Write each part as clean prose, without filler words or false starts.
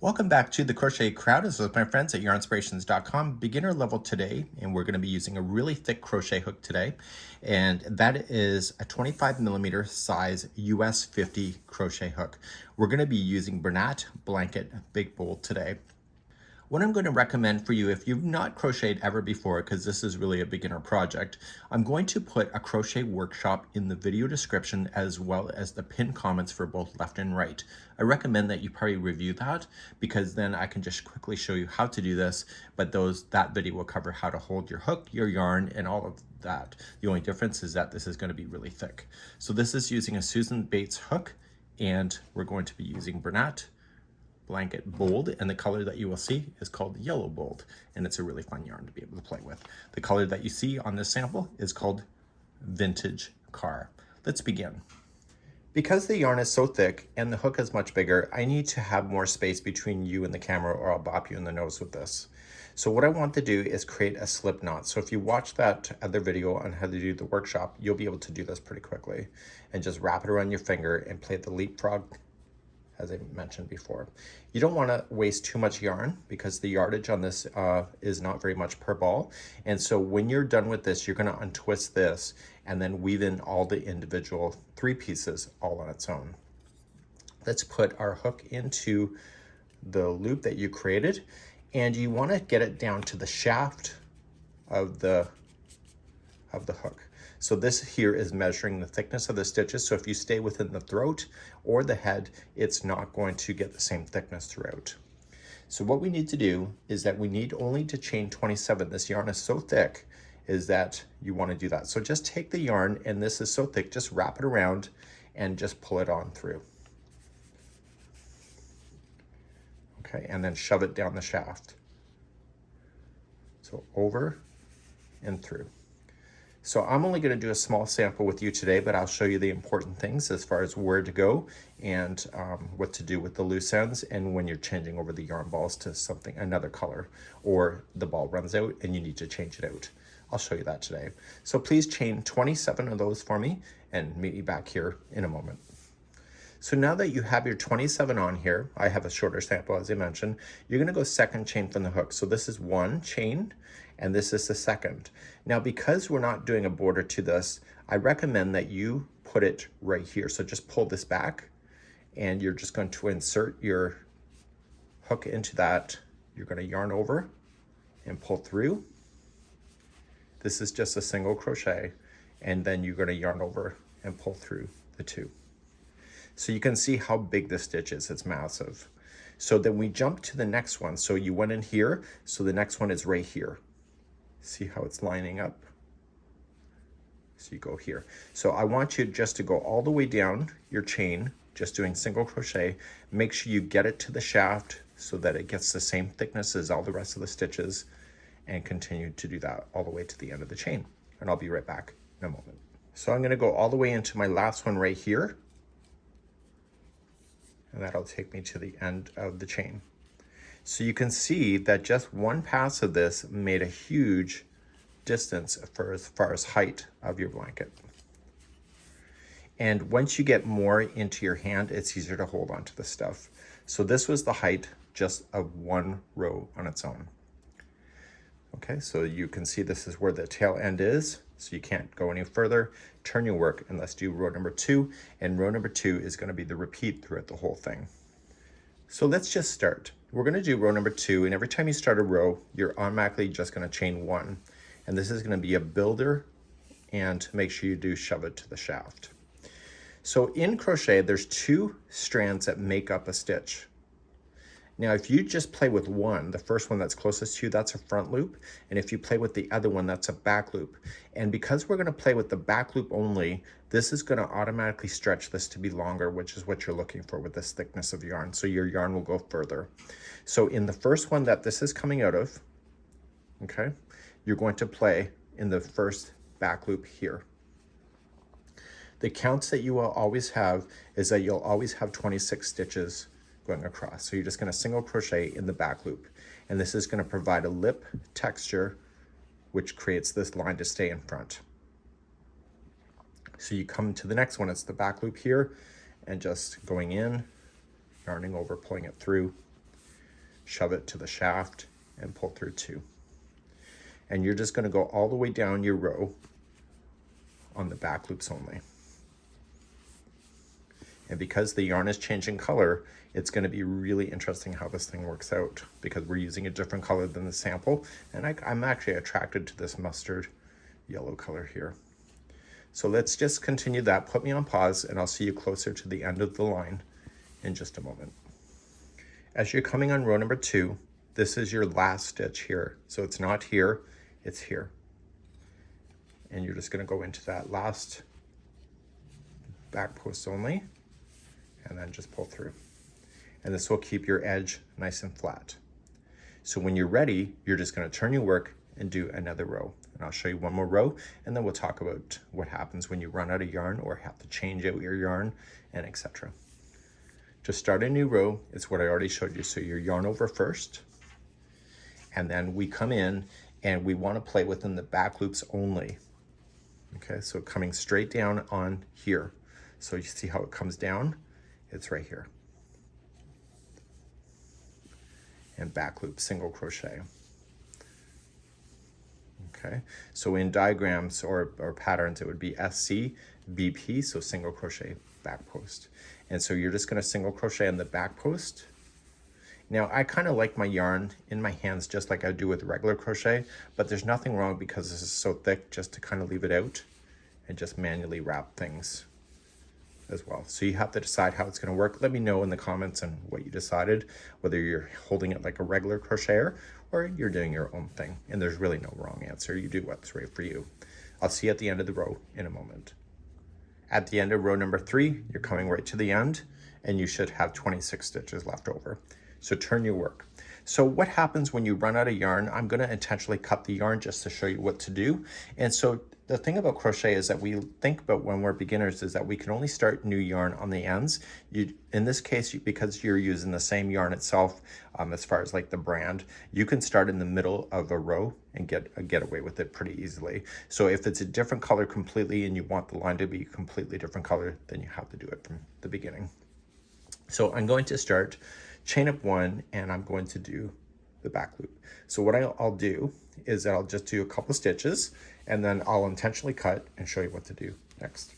Welcome back to the Crochet Crowd. This is my friends at Yarnspirations.com. Beginner level today, and we're going to be using a really thick crochet hook today, and that is a 25mm size US 50 crochet hook. We're going to be using Bernat Blanket Big Bold today. What I'm going to recommend for you, if you've not crocheted ever before, because this is really a beginner project, I'm going to put a crochet workshop in the video description as well as the pinned comments for both left and right. I recommend that you probably review that because then I can just quickly show you how to do this, but that video will cover how to hold your hook, your yarn, and all of that. The only difference is that this is going to be really thick. So this is using a Susan Bates hook, and we're going to be using Bernat Blanket Bold, and the color that you will see is called Yellow Bold, and it's a really fun yarn to be able to play with. The color that you see on this sample is called Vintage Car. Let's begin. Because the yarn is so thick and the hook is much bigger, I need to have more space between you and the camera, or I'll bop you in the nose with this. So what I want to do is create a slip knot. So if you watch that other video on how to do the workshop, you'll be able to do this pretty quickly, and just wrap it around your finger and play the leapfrog, as I mentioned before. You don't want to waste too much yarn because the yardage on this is not very much per ball. And so when you're done with this, you're going to untwist this and then weave in all the individual 3 pieces all on its own. Let's put our hook into the loop that you created, and you want to get it down to the shaft of the hook. So this here is measuring the thickness of the stitches. So if you stay within the throat or the head, it's not going to get the same thickness throughout. So what we need to do is that we need only to chain 27. This yarn is so thick is that you want to do that. So just take the yarn, and this is so thick, just wrap it around and just pull it on through. Okay, and then shove it down the shaft. So over and through. So I'm only going to do a small sample with you today, but I'll show you the important things as far as where to go and what to do with the loose ends, and when you're changing over the yarn balls to another color, or the ball runs out and you need to change it out. I'll show you that today. So please chain 27 of those for me and meet me back here in a moment. So now that you have your 27 on here, I have a shorter sample as I mentioned, you're going to go second chain from the hook. So this is 1 chain, and this is the second. Now, because we're not doing a border to this, I recommend that you put it right here. So just pull this back, and you're just going to insert your hook into that. You're going to yarn over and pull through. This is just a single crochet, and then you're going to yarn over and pull through the 2. So you can see how big this stitch is, it's massive. So then we jump to the next one. So you went in here, so the next one is right here. See how it's lining up? So you go here. So I want you just to go all the way down your chain, just doing single crochet. Make sure you get it to the shaft so that it gets the same thickness as all the rest of the stitches, and continue to do that all the way to the end of the chain. And I'll be right back in a moment. So I'm gonna go all the way into my last one right here, and that'll take me to the end of the chain. So you can see that just one pass of this made a huge distance for as far as height of your blanket. And once you get more into your hand, it's easier to hold on to the stuff. So this was the height just of 1 row on its own. Okay, so you can see this is where the tail end is, so you can't go any further. Turn your work and let's do row number 2, and row number 2 is going to be the repeat throughout the whole thing. So let's just start. We're going to do row number 2, and every time you start a row, you're automatically just going to chain 1, and this is going to be a builder, and make sure you do shove it to the shaft. So in crochet, there's 2 strands that make up a stitch. Now, if you just play with one, the first one that's closest to you, that's a front loop. And if you play with the other one, that's a back loop. And because we're going to play with the back loop only, this is going to automatically stretch this to be longer, which is what you're looking for with this thickness of yarn. So your yarn will go further. So in the first one that this is coming out of, okay, you're going to play in the first back loop here. The counts that you will always have is that you'll always have 26 stitches going across. So you're just going to single crochet in the back loop, and this is going to provide a lip texture which creates this line to stay in front. So you come to the next one, it's the back loop here, and just going in, yarning over, pulling it through, shove it to the shaft, and pull through 2. And you're just going to go all the way down your row on the back loops only. And because the yarn is changing color, it's going to be really interesting how this thing works out, because we're using a different color than the sample. And I'm actually attracted to this mustard yellow color here. So let's just continue that. Put me on pause and I'll see you closer to the end of the line in just a moment. As you're coming on row number 2, this is your last stitch here. So it's not here, it's here. And you're just going to go into that last back post only, and then just pull through. And this will keep your edge nice and flat. So when you're ready, you're just going to turn your work and do another row. And I'll show you one more row, and then we'll talk about what happens when you run out of yarn or have to change out your yarn, and etc. To start a new row, it's what I already showed you. So you yarn over first, and then we come in and we want to play within the back loops only. Okay, so coming straight down on here. So you see how it comes down? It's right here. And back loop, single crochet. Okay, so in diagrams or patterns, it would be SC, BP, so single crochet back post. And so you're just going to single crochet on the back post. Now, I kind of like my yarn in my hands just like I do with regular crochet, but there's nothing wrong, because this is so thick, just to kind of leave it out and just manually wrap things as well. So you have to decide how it's going to work. Let me know in the comments on what you decided, whether you're holding it like a regular crocheter or you're doing your own thing. And there's really no wrong answer. You do what's right for you. I'll see you at the end of the row in a moment. At the end of row number 3, you're coming right to the end, and you should have 26 stitches left over. So turn your work. So what happens when you run out of yarn? I'm going to intentionally cut the yarn just to show you what to do. And so the thing about crochet is that we think about when we're beginners is that we can only start new yarn on the ends. In this case, because you're using the same yarn itself, as far as like the brand, you can start in the middle of a row and get away with it pretty easily. So if it's a different color completely and you want the line to be a completely different color, then you have to do it from the beginning. So I'm going to start chain up 1, and I'm going to do the back loop. So what I'll do is that I'll just do a couple stitches, and then I'll intentionally cut and show you what to do next.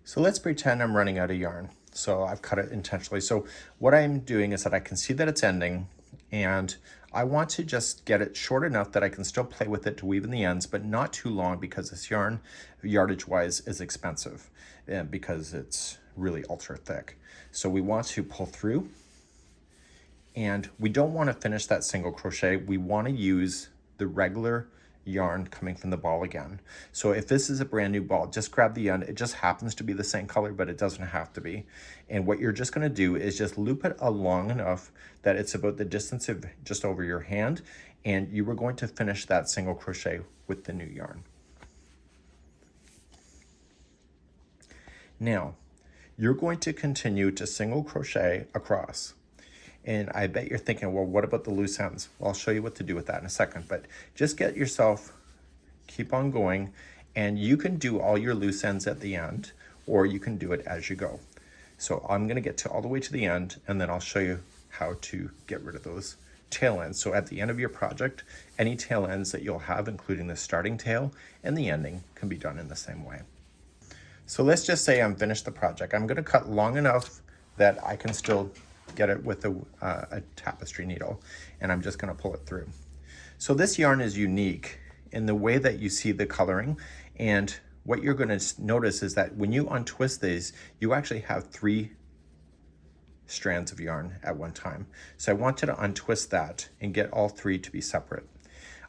So let's pretend I'm running out of yarn. So I've cut it intentionally. So what I'm doing is that I can see that it's ending, and I want to just get it short enough that I can still play with it to weave in the ends, but not too long, because this yarn, yardage wise, is expensive, and because it's really ultra thick. So we want to pull through, and we don't want to finish that single crochet. We want to use the regular yarn coming from the ball again. So if this is a brand new ball, just grab the end. It just happens to be the same color, but it doesn't have to be. And what you're just going to do is just loop it long enough that it's about the distance of just over your hand, and you were going to finish that single crochet with the new yarn. Now, you're going to continue to single crochet across. And I bet you're thinking, well, what about the loose ends? Well, I'll show you what to do with that in a second, but just get yourself, keep on going, and you can do all your loose ends at the end, or you can do it as you go. So I'm gonna get to all the way to the end, and then I'll show you how to get rid of those tail ends. So at the end of your project, any tail ends that you'll have, including the starting tail and the ending, can be done in the same way. So let's just say I'm finished the project. I'm gonna cut long enough that I can still get it with a tapestry needle, and I'm just going to pull it through. So this yarn is unique in the way that you see the coloring, and what you're going to notice is that when you untwist these, you actually have 3 strands of yarn at one time. So I wanted to untwist that and get all 3 to be separate.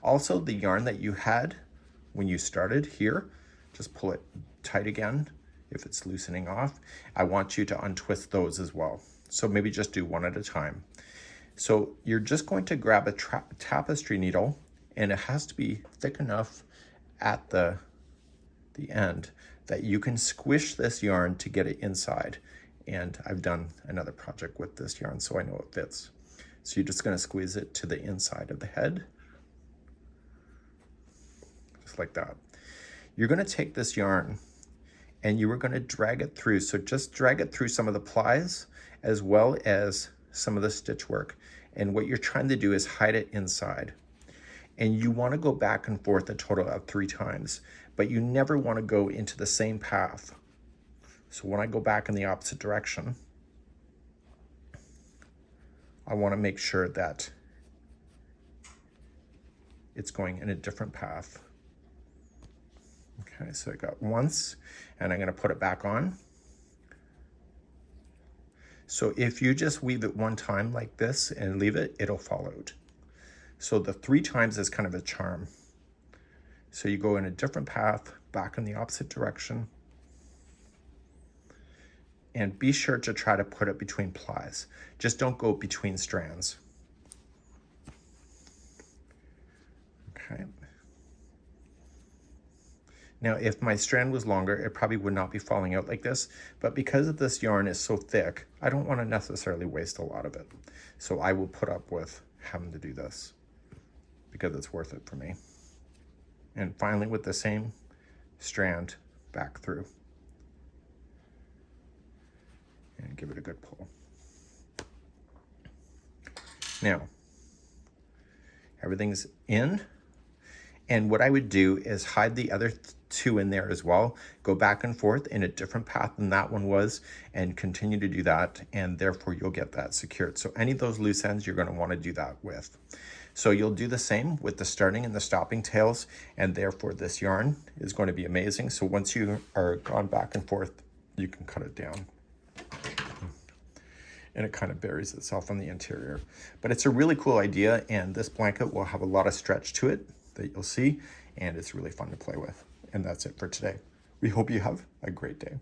Also, the yarn that you had when you started here, just pull it tight again if it's loosening off. I want you to untwist those as well. So maybe just do one at a time. So you're just going to grab a tapestry needle, and it has to be thick enough at the end that you can squish this yarn to get it inside. And I've done another project with this yarn, so I know it fits. So you're just going to squeeze it to the inside of the head, just like that. You're going to take this yarn and you are going to drag it through. So just drag it through some of the plies as well as some of the stitch work. And what you're trying to do is hide it inside. And you want to go back and forth a total of 3 times, but you never want to go into the same path. So when I go back in the opposite direction, I want to make sure that it's going in a different path. Okay, so I got once, and I'm going to put it back on. So if you just weave it one time like this and leave it, it'll fall out. So the 3 times is kind of a charm. So you go in a different path, back in the opposite direction, and be sure to try to put it between plies. Just don't go between strands. Okay. Now, if my strand was longer, it probably would not be falling out like this, but because of this yarn is so thick, I don't want to necessarily waste a lot of it. So I will put up with having to do this because it's worth it for me. And finally, with the same strand, back through. And give it a good pull. Now, everything's in. And what I would do is hide the other 2 in there as well, go back and forth in a different path than that one was, and continue to do that, and therefore you'll get that secured. So any of those loose ends you're going to want to do that with. So you'll do the same with the starting and the stopping tails, and therefore this yarn is going to be amazing. So once you are gone back and forth, you can cut it down. And it kind of buries itself on the interior. But it's a really cool idea, and this blanket will have a lot of stretch to it that you'll see, and it's really fun to play with. And that's it for today. We hope you have a great day.